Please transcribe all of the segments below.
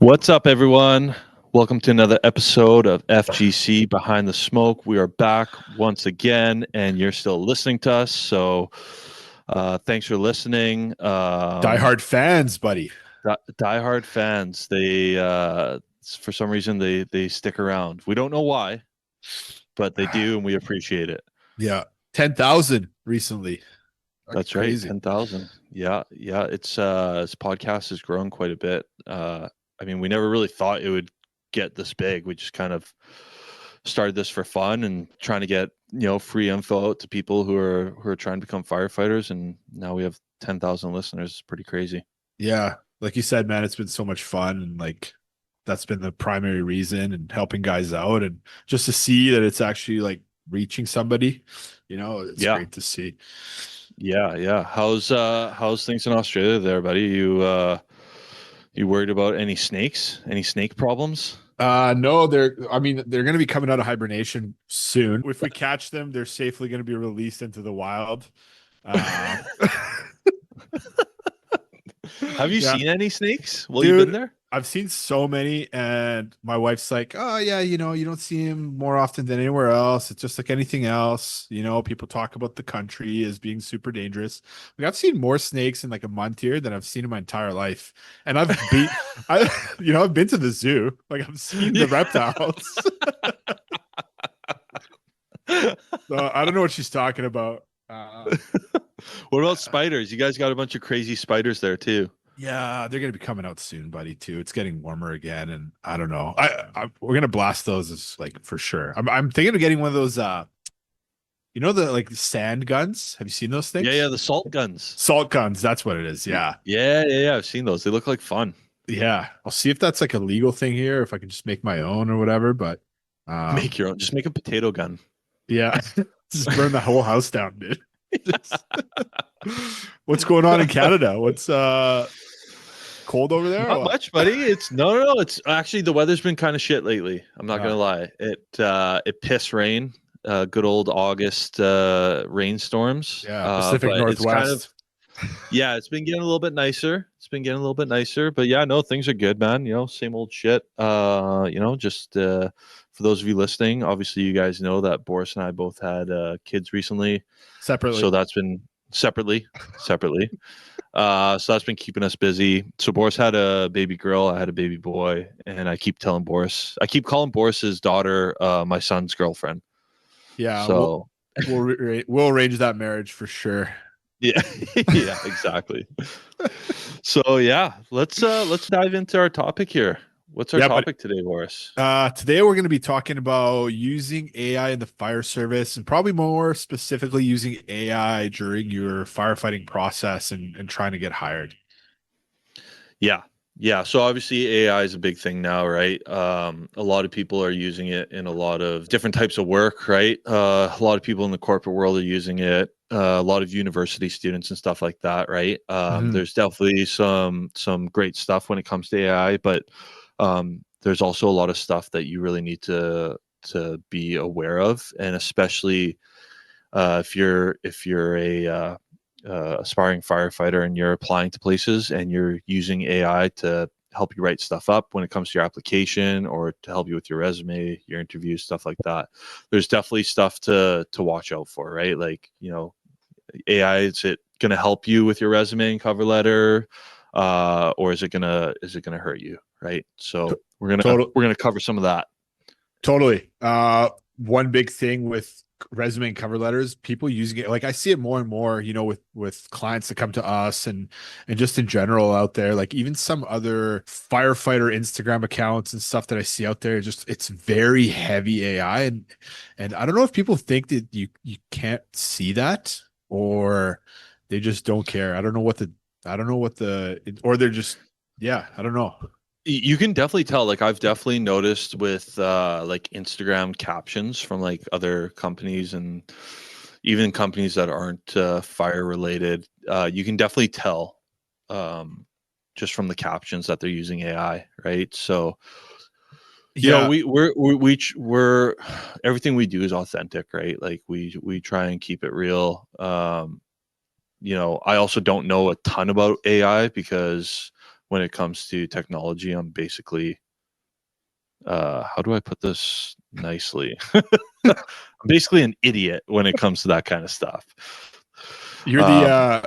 What's up, everyone? Welcome to another episode of FGC Behind the Smoke. We are back once again, and you're still listening to us. So, thanks for listening. Diehard fans, buddy. Diehard fans. They, for some reason, they stick around. We don't know why, but they do, and we appreciate it. Yeah, 10,000 recently. That's crazy. Right, 10,000. Yeah. It's this podcast has grown quite a bit. I mean, we never really thought it would get this big. We just kind of started this for fun and trying to get free info out to people who are trying to become firefighters, and now we have 10,000 listeners. It's pretty crazy. Yeah, like you said, man, it's been so much fun, and like that's been the primary reason, and helping guys out, and just to see that it's actually like reaching somebody, it's great to see. Yeah. How's things in Australia there, buddy? You worried about any snakes? Any snake problems? No, they're going to be coming out of hibernation soon. If we catch them, they're safely going to be released into the wild. Have you seen any snakes while Dude, you've been there? I've seen so many, and my wife's like, oh yeah, you don't see him more often than anywhere else. It's just like anything else. People talk about the country as being super dangerous. Like, I've seen more snakes in like a month here than I've seen in my entire life. And I've been to the zoo. Like, I've seen the reptiles. So I don't know what she's talking about. What about spiders? You guys got a bunch of crazy spiders there too. Yeah, they're gonna be coming out soon, buddy. Too. It's getting warmer again, and I don't know. We're gonna blast those as like for sure. I'm thinking of getting one of those. The like sand guns. Have you seen those things? Yeah, the salt guns. Salt guns. That's what it is. Yeah. Yeah. I've seen those. They look like fun. Yeah, I'll see if that's like a legal thing here, if I can just make my own or whatever. But make your own. Just make a potato gun. Yeah, just burn the whole house down, dude. What's going on in Canada? What's cold over there? Not much, buddy. It's no. It's actually the weather's been kind of shit lately. I'm not gonna lie. It piss rain. Good old August rainstorms. Yeah, Pacific Northwest. It's been getting a little bit nicer. But yeah, no, things are good, man. Same old shit. Just for those of you listening, obviously you guys know that Boris and I both had kids recently. Separately. So that's been separately. So that's been keeping us busy. So Boris had a baby girl, I had a baby boy, and I keep calling Boris's daughter my son's girlfriend. Yeah. So we'll arrange that marriage for sure. Yeah. Yeah, exactly. So yeah, let's dive into our topic here. What's our topic today, Boris? Today we're going to be talking about using AI in the fire service, and probably more specifically using AI during your firefighting process and trying to get hired. Yeah. So obviously AI is a big thing now, right? A lot of people are using it in a lot of different types of work, right? A lot of people in the corporate world are using it. A lot of university students and stuff like that, right? There's definitely some great stuff when it comes to AI, but there's also a lot of stuff that you really need to be aware of, and especially if you're a aspiring firefighter and you're applying to places and you're using AI to help you write stuff up when it comes to your application or to help you with your resume, your interviews, stuff like that. There's definitely stuff to watch out for, right? Like, AI, is it going to help you with your resume and cover letter, or is it gonna hurt you, right? So we're gonna cover some of that. Totally. One big thing with resume and cover letters, people using it, like I see it more and more, with clients that come to us and just in general out there, like even some other firefighter Instagram accounts and stuff that I see out there, it's very heavy AI, and I don't know if people think that you can't see that, or they just don't care. I don't know what or they're just, I don't know. You can definitely tell. Like, I've definitely noticed with like Instagram captions from like other companies and even companies that aren't fire related. You can definitely tell just from the captions that they're using AI, right? So we're everything we do is authentic, right? Like we try and keep it real. I also don't know a ton about AI because when it comes to technology. I'm basically, how do I put this nicely? I'm basically an idiot when it comes to that kind of stuff. You're the Um,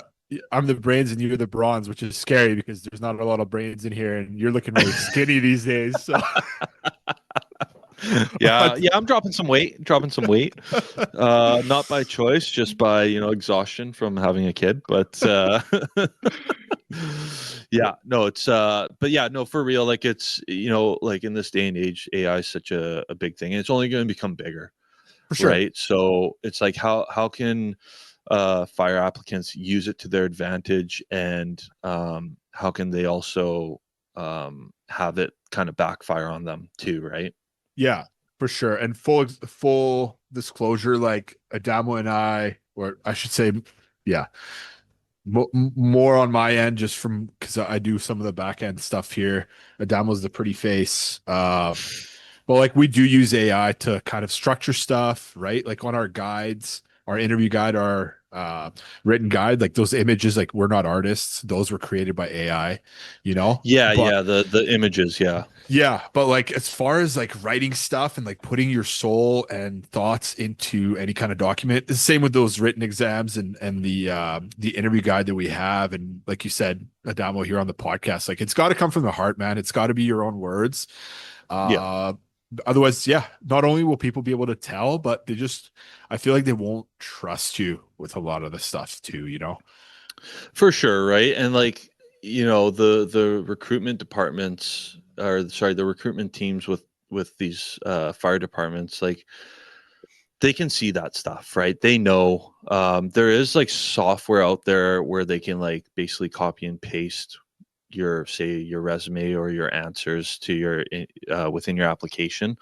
I'm the brains and you're the bronze, which is scary because there's not a lot of brains in here, and you're looking really skinny these days. So yeah, I'm dropping some weight. Not by choice, just by, exhaustion from having a kid. But yeah, no, but yeah, no, for real, like it's, like in this day and age, AI is such a big thing, and it's only going to become bigger, for sure. right? So it's like how can fire applicants use it to their advantage, and how can they also have it kind of backfire on them too, right? Yeah, for sure. And full disclosure, like Adamo and I, or I should say, yeah, more on my end, just from because I do some of the back end stuff here. Adamo's the pretty face. But like we do use AI to kind of structure stuff, right? Like on our guides, our interview guide, our written guide, like those images, like we're not artists; those were created by AI, you know. Yeah, But yeah, the images, yeah. yeah, but like as far as like writing stuff and like putting your soul and thoughts into any kind of document, it's the same with those written exams and the interview guide that we have. And like you said, Adamo here on the podcast, like it's got to come from the heart, man. It's got to be your own words. Yeah, Uh Otherwise, yeah, not only will people be able to tell, but they just I feel like they won't trust you with a lot of the stuff too, you know? for sure, right? And like, the recruitment departments, or sorry, the recruitment teams with these fire departments, like they can see that stuff, right? They know there is like software out there where they can like basically copy and paste your resume or your answers to within your application,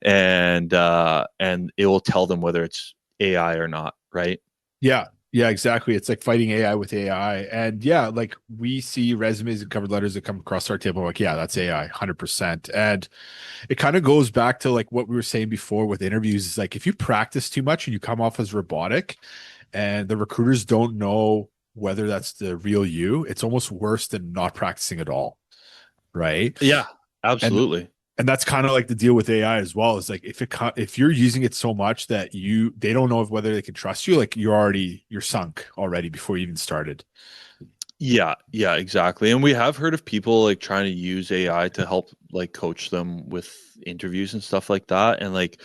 and it will tell them whether it's AI or not, right? Yeah. Yeah, exactly. It's like fighting AI with AI. And yeah, like we see resumes and cover letters that come across our table. Like, yeah, that's AI, 100%. And it kind of goes back to like what we were saying before with interviews is like if you practice too much and you come off as robotic and the recruiters don't know whether that's the real you, it's almost worse than not practicing at all. Right. Yeah, And absolutely. and that's kind of like the deal with AI as well. Is like if you're using it so much that they don't know if whether they can trust you, like you're sunk already before you even started. Yeah, yeah, exactly. And we have heard of people like trying to use AI to help like coach them with interviews and stuff like that. And like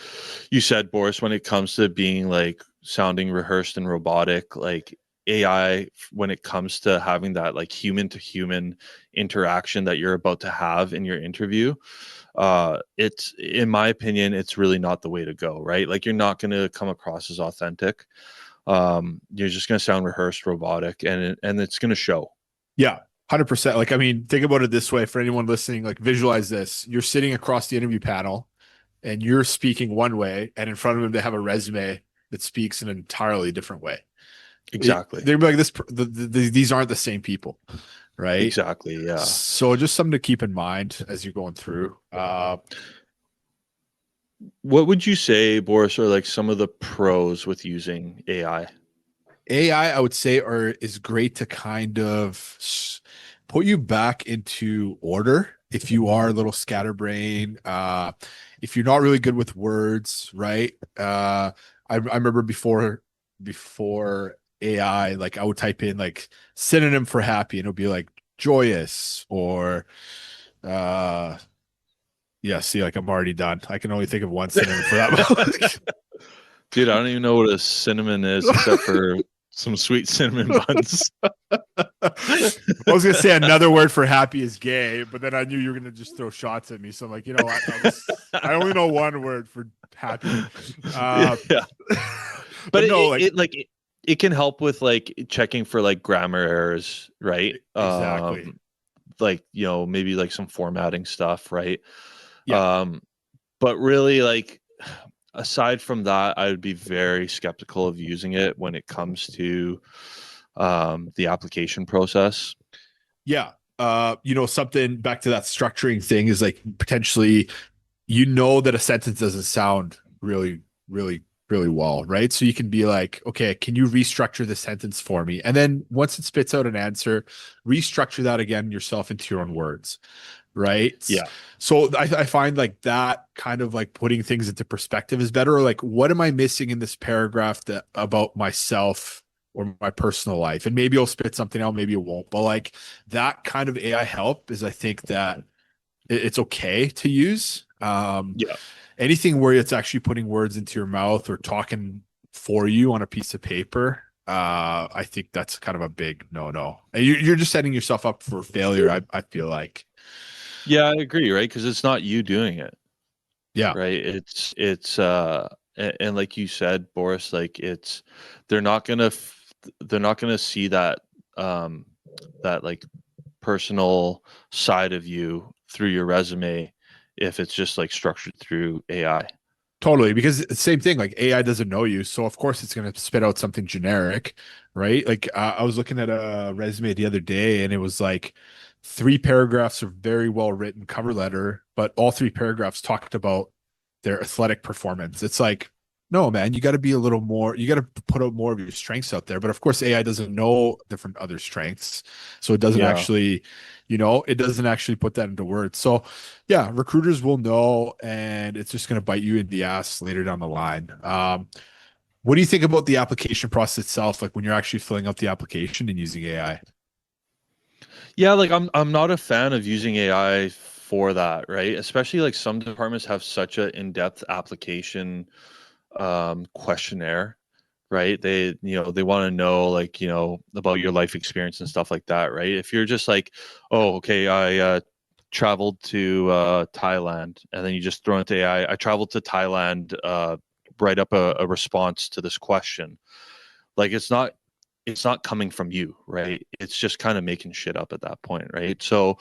you said, Boris, when it comes to being like sounding rehearsed and robotic, like AI, when it comes to having that like human to human interaction that you're about to have in your interview, it's, in my opinion, it's really not the way to go, right? Like you're not going to come across as authentic. You're just going to sound rehearsed, robotic, and it's going to show. Yeah, 100%. Like I mean, think about it this way for anyone listening. Like visualize this: you're sitting across the interview panel, and you're speaking one way, and in front of them they have a resume that speaks in an entirely different way. Exactly. They're like these aren't the same people, right? Exactly. Yeah. So just something to keep in mind as you're going through. What would you say, Boris, are like some of the pros with using AI? AI, I would say, is great to kind of put you back into order if you are a little scatterbrain. If you're not really good with words, right? I remember before AI, like I would type in like synonym for happy, and it would be like joyous or uh yeah, see, like I'm already done. I can only think of one synonym for that. Dude, I don't even know what a cinnamon is except for some sweet cinnamon buns. I was gonna say another word for happy is gay, but then I knew you were gonna just throw shots at me. So I'm like, you know what? I only know one word for happy. Yeah. But But no, like it can help with like checking for like grammar errors, right? exactly. Like, maybe like some formatting stuff, right? Yeah. Um, but really, like, aside from that, I would be very skeptical of using it when it comes to the application process. Yeah. Something back to that structuring thing is like potentially that a sentence doesn't sound really, really really well, right? So you can be like, okay, can you restructure the sentence for me? And then once it spits out an answer, restructure that again yourself into your own words, right? Yeah. So I find like that kind of like putting things into perspective is better. Or like, what am I missing in this paragraph that about myself or my personal life? And maybe it'll spit something out, maybe it won't. But like that kind of AI help is, I think that it's okay to use. Yeah. Anything where it's actually putting words into your mouth or talking for you on a piece of paper, I think that's kind of a big no. And you're just setting yourself up for failure. I feel like, Yeah, I agree, right? Because it's not you doing it, yeah, right? And like you said, Boris, like they're not gonna see um that like personal side of you through your resume if it's just like structured through AI. totally. Because same thing, like AI doesn't know you, so of course it's going to spit out something generic, right? Like I was looking at a resume the other day, and it was like three paragraphs of very well written cover letter, but all three paragraphs talked about their athletic performance. It's like, no, man, you got to be a little more, you got to put out more of your strengths out there. But of course, AI doesn't know different other strengths. So it doesn't Yeah. actually, it doesn't actually put that into words. So yeah, recruiters will know, and it's just going to bite you in the ass later down the line. What do you think about the application process itself? Like when you're actually filling out the application and using AI? Yeah, like I'm not a fan of using AI for that, right? Especially like some departments have such a in-depth application questionnaire, right? They want to know like, about your life experience and stuff like that, right? If you're just like, oh, okay, I traveled to Thailand, and then you just throw into AI, I traveled to Thailand, write up a response to this question. Like it's not coming from you, right? It's just kind of making shit up at that point, right? So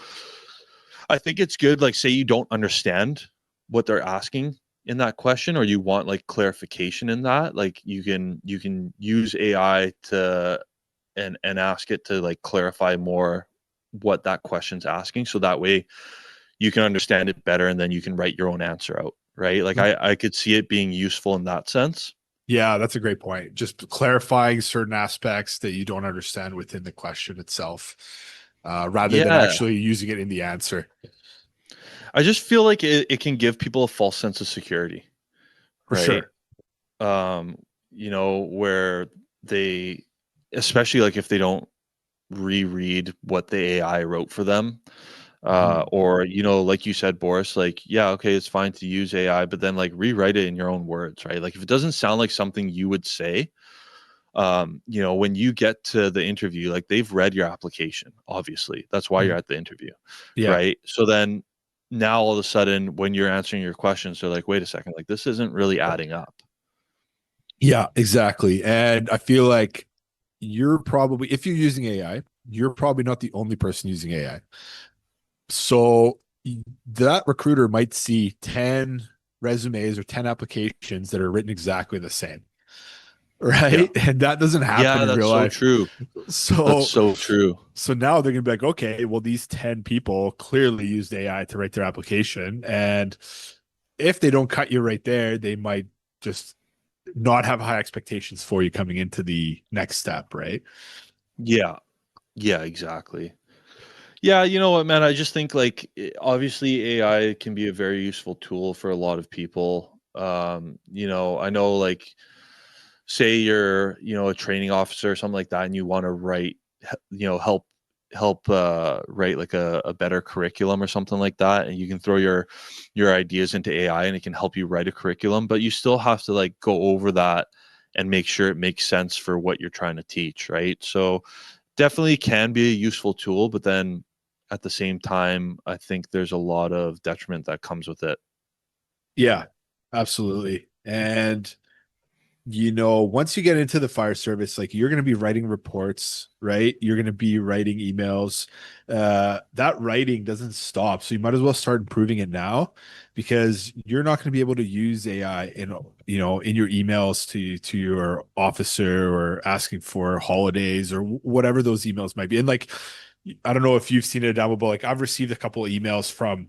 I think it's good, like say you don't understand what they're asking in that question, or you want like clarification in that, like you can use AI to and ask it to like clarify more what that question's asking, so that way you can understand it better, and then you can write your own answer out, right? Like I could see it being useful in that sense. Yeah, that's a great point. Just clarifying certain aspects that you don't understand within the question itself, rather than Yeah, actually using it in the answer. I just feel like it can give people a false sense of security, For right? sure. um where they, especially like if they don't reread what the AI wrote for them, Mhm. or like you said, Boris, like yeah, okay, it's fine to use AI, but then like rewrite it in your own words, right? Like if it doesn't sound like something you would say, when you get to the interview, like they've read your application, obviously that's why you're Mhm. at the interview, Yeah. right? So then now all of a sudden when you're answering your questions, they're like, wait a second, like this isn't really adding up. Yeah, exactly. And I feel like you're probably, if you're using AI, you're probably not the only person using AI. So that recruiter might see 10 resumes or 10 applications that are written exactly the same, Yeah. right? And that doesn't happen Yeah, in that's real so life. true. That's So so true. so now they're gonna be like, okay, well, these 10 people clearly used AI to write their application. And if they don't cut you right there, they might just not have high expectations for you coming into the next step, right? Yeah. Yeah, exactly. Yeah, you know what, man? I just think like obviously AI can be a very useful tool for a lot of people. I know like say you're, a training officer or something like that, and you want to write, help write like a better curriculum or something like that, and you can throw your ideas into AI and it can help you write a curriculum, but you still have to like go over that and make sure it makes sense for what you're trying to teach, right? So definitely can be a useful tool, but then at the same time, I think there's a lot of detriment that comes with it. Yeah, absolutely. And once you get into the fire service, like you're going to be writing reports, right? You're going to be writing emails. That writing doesn't stop. So you might as well start improving it now, because you're not going to be able to use AI in your emails to your officer, or asking for holidays or whatever those emails might be. And like, I don't know if you've seen it down, but like I've received a couple of emails from,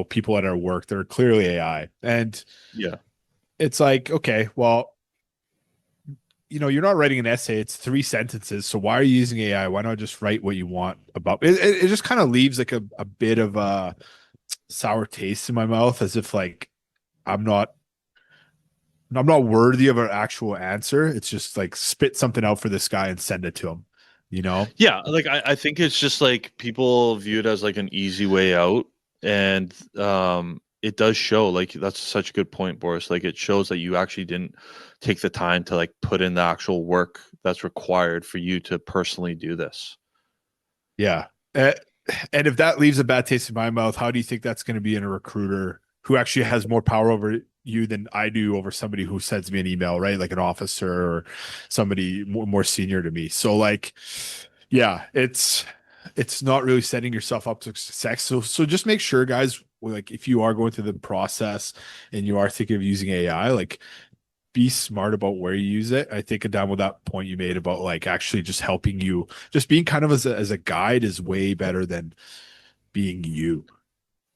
people at our work that are clearly AI. And Yeah. it's like, okay, well, you're not writing an essay, it's 3 sentences. So why are you using AI? Why not just write what you want about it? It just kind of leaves like a bit of a sour taste in my mouth, as if like I'm not I'm not worthy of an actual answer. It's just like spit something out for this guy and send it to him, you know? Yeah, like I think it's just like people view it as like an easy way out, and it does show. Like that's such a good point, Boris. Like it shows that you actually didn't take the time to like put in the actual work that's required for you to personally do this. Yeah. And if that leaves a bad taste in my mouth, how do you think that's going to be in a recruiter who actually has more power over you than I do over somebody who sends me an email, right? Like an officer or somebody more senior to me. So like, yeah, it's not really setting yourself up to success. So just make sure, guys, like if you are going through the process and you are thinking of using AI, like be smart about where you use it. I think down with that point you made about like actually just helping you, just being kind of as a guide is way better than being you,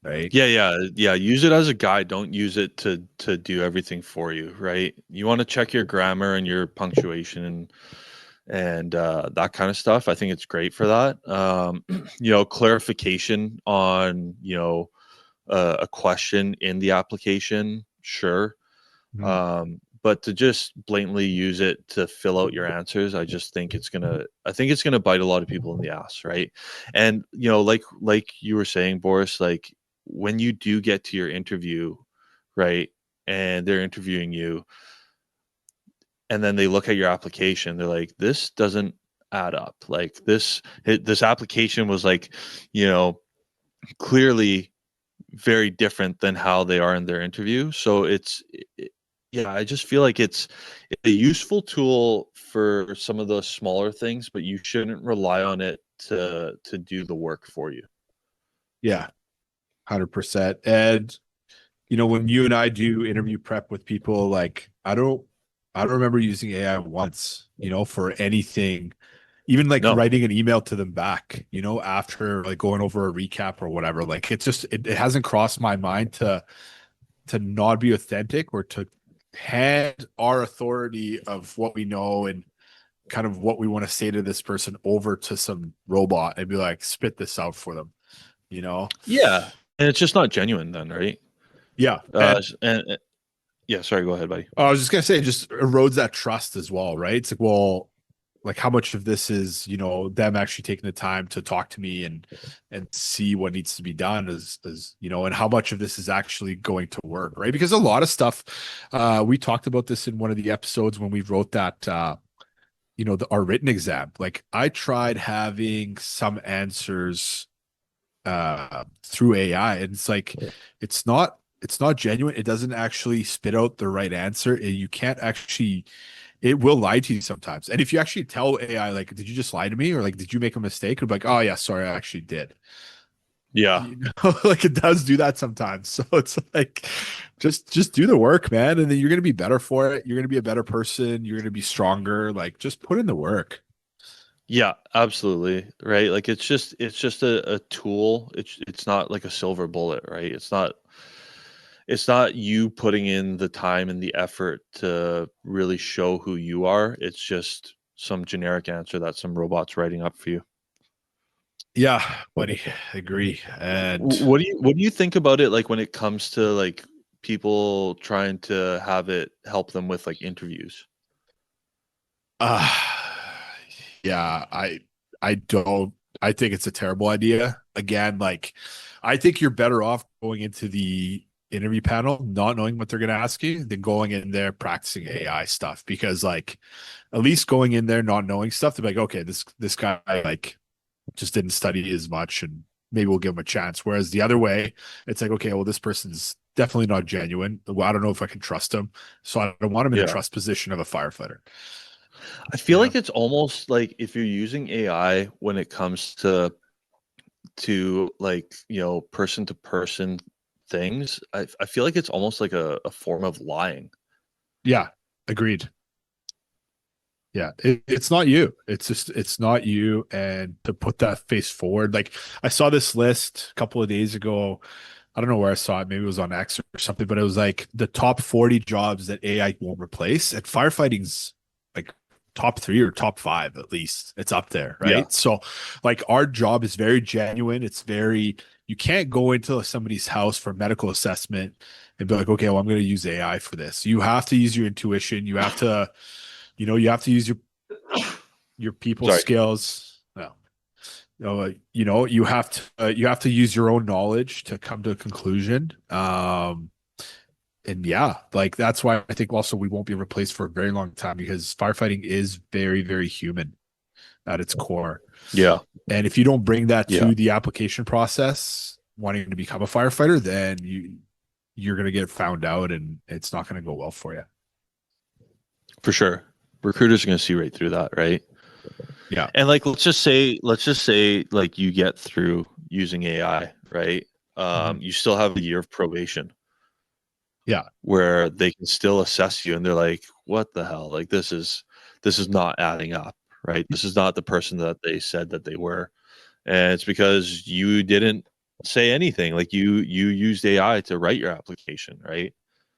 right? Yeah. Use it as a guide. Don't use it to do everything for you, right? You want to check your grammar and your punctuation and that kind of stuff. I think it's great for that. Clarification on a question in the application, sure. Mm. But to just blatantly use it to fill out your answers, I think it's gonna bite a lot of people in the ass, right? And like you were saying, Boris, like when you do get to your interview, right, and they're interviewing you, and then they look at your application, they're like, this doesn't add up. Like this application was like, you know, clearly very different than how they are in their interview. So yeah, I just feel like it's a useful tool for some of those smaller things, but you shouldn't rely on it to do the work for you. Yeah, 100%. And when you and I do interview prep with people, like I don't remember using AI once, for anything, even like No. writing an email to them back, after like going over a recap or whatever. Like it's just it hasn't crossed my mind to not be authentic or to hand our authority of what we know and kind of what we want to say to this person over to some robot and be like, spit this out for them, you know? Yeah. And it's just not genuine then, right? Yeah. Uh and yeah, sorry, go ahead, buddy. I was just gonna say, it just erodes that trust as well, right? It's like, well, like how much of this is, them actually taking the time to talk to me and see what needs to be done and how much of this is actually going to work, right? Because a lot of stuff, we talked about this in one of the episodes when we wrote that our written exam. Like I tried having some answers through AI, and it's like it's not genuine. It doesn't actually spit out the right answer. You can't actually, it will lie to you sometimes. And if you actually tell AI, like, did you just lie to me? Or like, did you make a mistake? It'll be like, oh yeah, sorry, I actually did. Yeah. Like it does do that sometimes. So it's like, just do the work, man. And then you're going to be better for it. You're going to be a better person. You're going to be stronger. Like just put in the work. Yeah, absolutely. Right. Like it's just a tool. It's not like a silver bullet, right? It's not you putting in the time and the effort to really show who you are. It's just some generic answer that some robot's writing up for you. Yeah, buddy. Agree. And What do you think about it like when it comes to like people trying to have it help them with like interviews? uh yeah, I don't I think it's a terrible idea. Again, like I think you're better off going into the interview panel not knowing what they're going to ask you than going in there practicing AI stuff, because like at least going in there not knowing stuff, they're like, okay, this guy like just didn't study as much and maybe we'll give him a chance. Whereas the other way, it's like, okay, well, this person's definitely not genuine. Well, I don't know if I can trust him. So I don't want him in the Yeah. trust position of a firefighter. I feel Yeah. like it's almost like if you're using AI when it comes to like, person to person things, I feel like it's almost like a form of lying. Yeah. Agreed. Yeah, it's not you. It's not you. And to put that face forward, like I saw this list a couple of days ago. I don't know where I saw it. Maybe it was on X or something, but it was like the top 40 jobs that AI won't replace. And firefighting's like top three or top five, at least. It's up there, Yeah. right? So, like, our job is very genuine. It's very, you can't go into somebody's house for medical assessment and be like, okay, well, I'm going to use AI for this. You have to use your intuition. You have to, you have to use your people Sorry. skills. Well, you have to use your own knowledge to come to a conclusion. And yeah, like that's why I think also we won't be replaced for a very long time because firefighting is very, very human at its core. Yeah. And if you don't bring that Yeah. to the application process, wanting to become a firefighter, then you're going to get found out and it's not going to go well for you. For sure. Recruiters are going to see right through that, right? Yeah. And like, let's just say like you get through using AI, right? Mhm. You still have a year of probation Yeah. where they can still assess you and they're like, what the hell? Like this is not adding up, right? This is not the person that they said that they were. And it's because you didn't say anything. Like you used AI to write your application, right?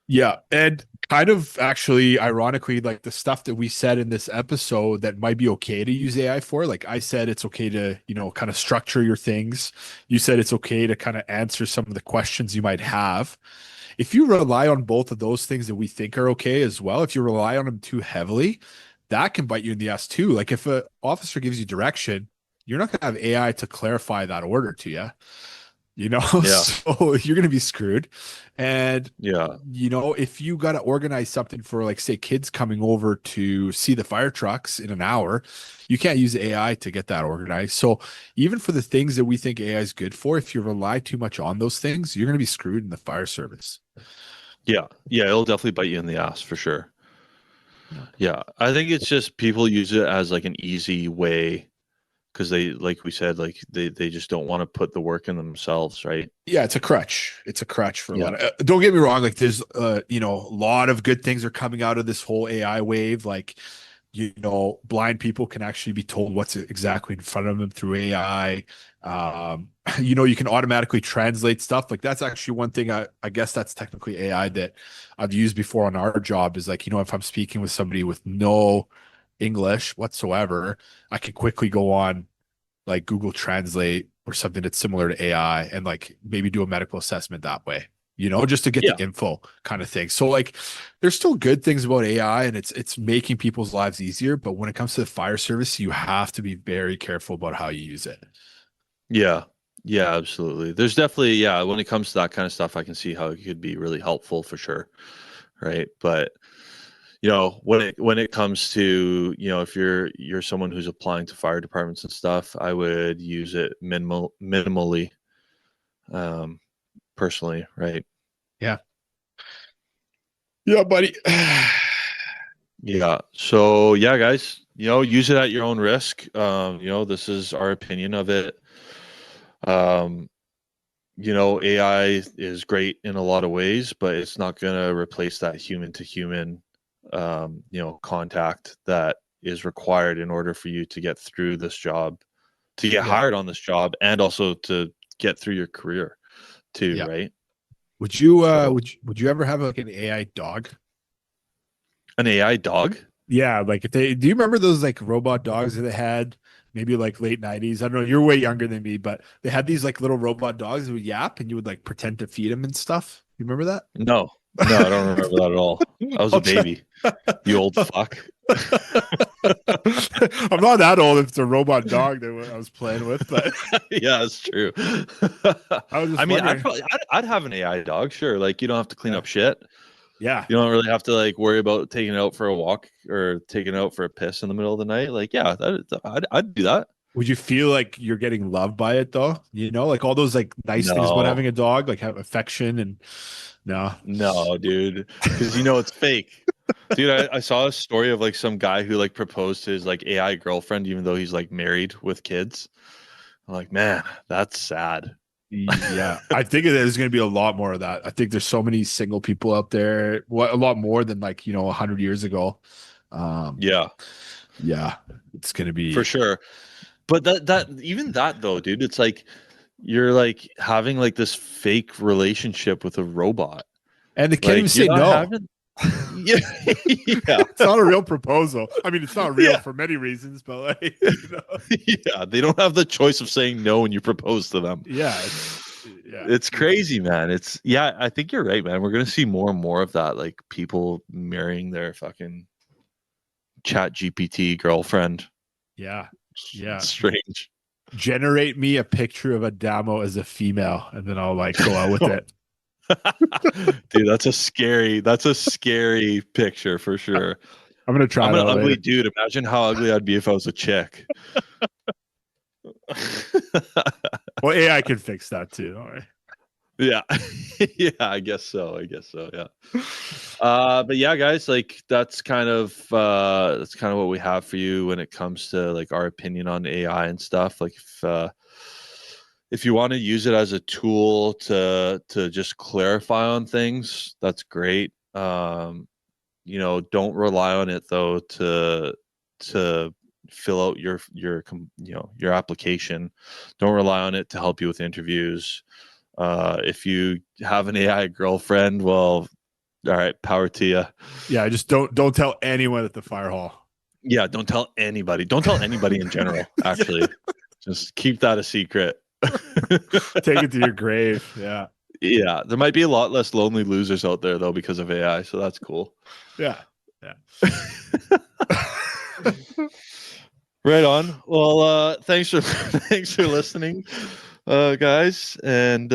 Yeah. And kind of actually, ironically, like the stuff that we said in this episode that might be okay to use AI for, like I said, it's okay to, kind of structure your things. You said it's okay to kind of answer some of the questions you might have. If you rely on both of those things that we think are okay as well, if you rely on them too heavily, that can bite you in the ass too. Like if an officer gives you direction, you're not going to have AI to clarify that order to you, Yeah. so you're going to be screwed. And, Yeah. if you got to organize something for, like, say, kids coming over to see the fire trucks in an hour, you can't use AI to get that organized. So even for the things that we think AI is good for, if you rely too much on those things, you're going to be screwed in the fire service. Yeah. Yeah. It'll definitely bite you in the ass for sure. Yeah. Yeah. I think it's just people use it as like an easy way because they, like we said, like they just don't want to put the work in themselves, right? Yeah, it's a crutch. It's a crutch for a Yeah. lot of. Don't get me wrong. Like, there's, a lot of good things are coming out of this whole AI wave. Like, blind people can actually be told what's exactly in front of them through AI. You can automatically translate stuff. Like, that's actually one thing. I guess that's technically AI that I've used before on our job. Is like, if I'm speaking with somebody with no English whatsoever, I can quickly go on like Google Translate or something that's similar to AI and like maybe do a medical assessment that way, just to get the Yeah. info kind of thing. So like there's still good things about AI and it's making people's lives easier, but when it comes to the fire service, you have to be very careful about how you use it. Yeah. Yeah, absolutely. There's definitely, yeah, when it comes to that kind of stuff, I can see how it could be really helpful for sure. Right. But when it comes to, if you're someone who's applying to fire departments and stuff, I would use it minimally, um, personally, right? Yeah. Yeah, buddy. Yeah. So yeah, guys, use it at your own risk. This is our opinion of it. Um, AI is great in a lot of ways, but it's not going to replace that human to human, contact that is required in order for you to get through this job, to get Yeah. hired on this job, and also to get through your career too, Yeah. right? Would you So, would you ever have like an AI dog? an AI dog? Yeah, like if they do you remember those like robot dogs that they had maybe like late 90s? I don't know, you're way younger than me, but they had these like little robot dogs that would yap and you would like pretend to feed them and stuff. You remember that? No, no, I don't remember that at all. I was a I'll try. baby. You old fuck. I'm not that old if it's a robot dog that I was playing with, but Yeah, it's true. I was I just mean, wondering. I'd have an AI dog, sure. Like you don't have to clean Yeah. up shit. Yeah. You don't really have to like worry about taking it out for a walk or taking it out for a piss in the middle of the night. Like, yeah, I'd do that. Would you feel like you're getting loved by it though? Like all those like nice things about No, having a dog, like have affection and no. no, dude, because it's fake. Dude, I saw a story of like some guy who like proposed to his like AI girlfriend, even though he's like married with kids. I'm like, man, that's sad. Yeah, I think there's going to be a lot more of that. I think there's so many single people out there, a lot more than like 100 years ago. Um, Yeah, yeah, it's going to for be. sure. But that even that though, dude, it's like you're like having like this fake relationship with a robot. And they can't even Like you're say not no. having. Yeah, yeah, It's not a real proposal. I mean, it's not real yeah, for many reasons, but like, you know, yeah. They don't have the choice of saying no when you propose to them. yeah, It's crazy, man. It's yeah. I think you're right, man. We're gonna see more and more of that, like people marrying their fucking Chat GPT girlfriend. yeah, It's yeah. strange. Generate me a picture of Adamo as a female, and then I'll like go out with it. Dude, that's a scary picture for sure. I'm gonna try I'm it an out ugly later. dude. Imagine how ugly I'd be if I was a chick. Well, AI can fix that too. All right. Yeah. Yeah, I guess so. Yeah. But yeah, guys, like that's kind of what we have for you when it comes to like our opinion on AI and stuff. Like if you want to use it as a tool to just clarify on things, that's great. Don't rely on it though to fill out your application. Don't rely on it to help you with interviews. If you have an AI girlfriend, well, all right, power to you. Yeah, just don't tell anyone at the fire hall. Yeah, don't tell anybody. Don't tell anybody in general, actually. Just keep that a secret. Take it to your grave. Yeah. Yeah, there might be a lot less lonely losers out there though because of AI, so that's cool. Yeah. Yeah. Right on. Well, thanks for listening, guys, and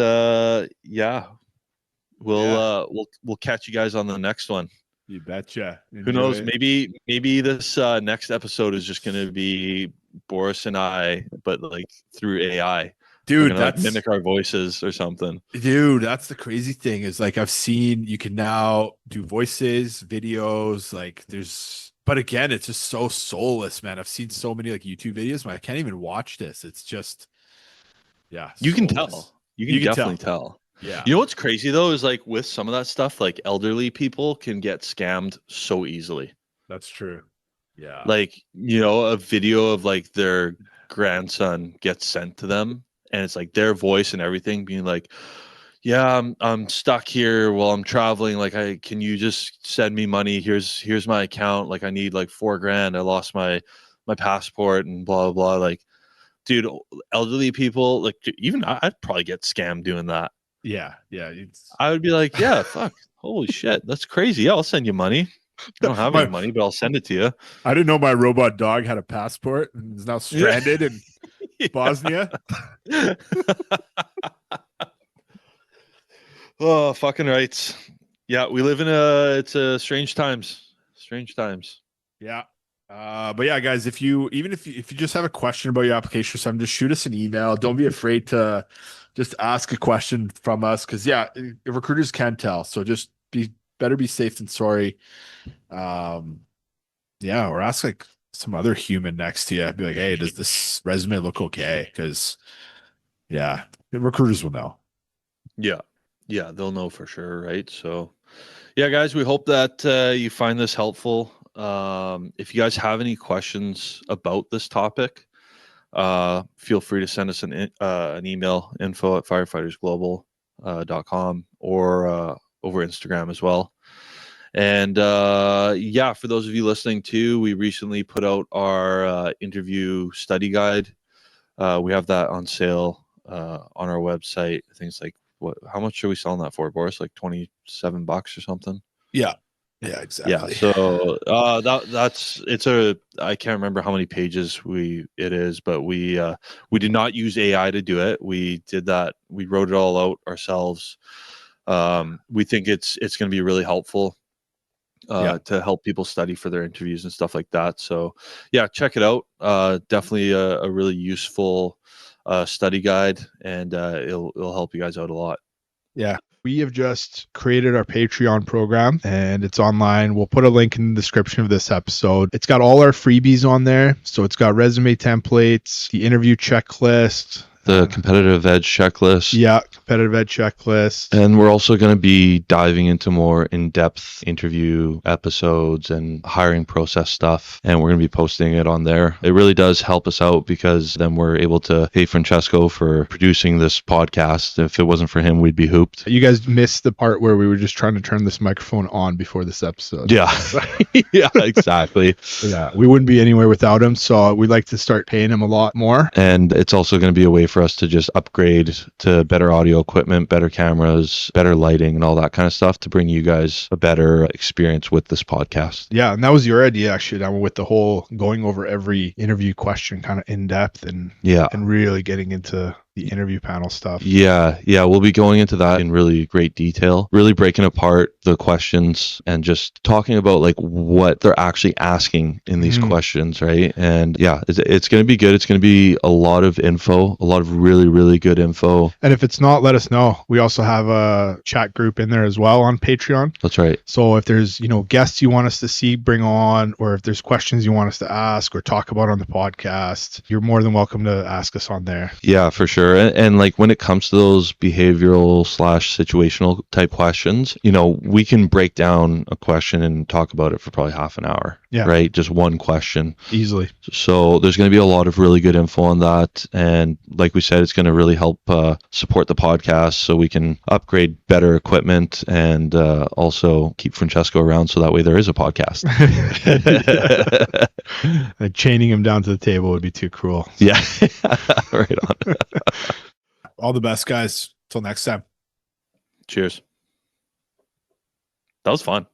yeah, we'll catch you guys on the next one. You betcha. Who knows? Maybe this next episode is just going to be Boris and I, but like through AI. Dude, gonna, like, mimic our voices or something. Dude, that's the crazy thing is like I've seen you can now do voices, videos, like but again, it's just so soulless, man. I've seen so many like YouTube videos, but I can't even watch this. It's just you can soulless. tell. You can definitely tell. Yeah. You know what's crazy though is like with some of that stuff, like elderly people can get scammed so easily. That's true. Yeah. Like, a video of like their grandson gets sent to them and it's like their voice and everything being like, yeah, I'm stuck here while I'm traveling. Like, can you just send me money? Here's my account. Like, I need like $4,000. I lost my passport and blah, blah, blah. Like, dude, elderly people, like even I'd probably get scammed doing that. Yeah. Yeah. I would be like, yeah, fuck. Holy shit. That's crazy. Yeah, I'll send you money. I don't have any money, but I'll send it to you. I didn't know my robot dog had a passport and is now stranded in Bosnia. Oh, fucking rights. Yeah, we live in it's a strange times. Yeah. But yeah, guys, if you just have a question about your application or something, just shoot us an email. Don't be afraid to just ask a question from us. Cause yeah, recruiters can tell. So just better be safe than sorry. Yeah, or ask like some other human next to you. Be like, hey, does this resume look okay? Because yeah, recruiters will know. Yeah, they'll know for sure, right? So yeah, guys, we hope that you find this helpful. If you guys have any questions about this topic, feel free to send us an email, info@firefightersglobal.com, or over Instagram as well. And yeah, for those of you listening too, we recently put out our interview study guide. We have that on sale on our website. I think it's like, how much are we selling that for, Boris? Like $27 or something? Yeah, exactly. Yeah, so I can't remember how many pages it is, but we did not use AI to do it. We did that. We wrote it all out ourselves. We think it's going to be really helpful to help people study for their interviews and stuff like that. So yeah, check it out. Definitely a really useful study guide, and it'll help you guys out a lot. Yeah. We have just created our Patreon program and it's online. We'll put a link in the description of this episode. It's got all our freebies on there. So it's got resume templates, the interview checklist, the competitive edge checklist. Yeah, competitive edge checklist. And we're also going to be diving into more in-depth interview episodes and hiring process stuff. And we're going to be posting it on there. It really does help us out because then we're able to pay Francesco for producing this podcast. If it wasn't for him, we'd be hooped. You guys missed the part where we were just trying to turn this microphone on before this episode. Yeah. Yeah, exactly. Yeah, we wouldn't be anywhere without him. So we'd like to start paying him a lot more. And it's also going to be a way for us to just upgrade to better audio equipment, better cameras, better lighting, and all that kind of stuff to bring you guys a better experience with this podcast. Yeah, and that was your idea actually, Damo, with the whole going over every interview question kind of in depth and really getting into the interview panel stuff. Yeah, we'll be going into that in really great detail, really breaking apart the questions and just talking about like what they're actually asking in these questions, right? And yeah, it's going to be good. It's going to be a lot of info, a lot of really, really good info. And if it's not, let us know. We also have a chat group in there as well on Patreon. That's right. So if there's, guests you want us to see, bring on, or if there's questions you want us to ask or talk about on the podcast, you're more than welcome to ask us on there. Yeah, for sure. And like when it comes to those behavioral / situational type questions, we can break down a question and talk about it for probably half an hour. Yeah. Right. Just one question. Easily. So there's going to be a lot of really good info on that. And like we said, it's going to really help support the podcast so we can upgrade better equipment and also keep Francesco around so that way there is a podcast. Like chaining him down to the table would be too cruel. Yeah. Right on. All the best, guys. Till next time. Cheers. That was fun.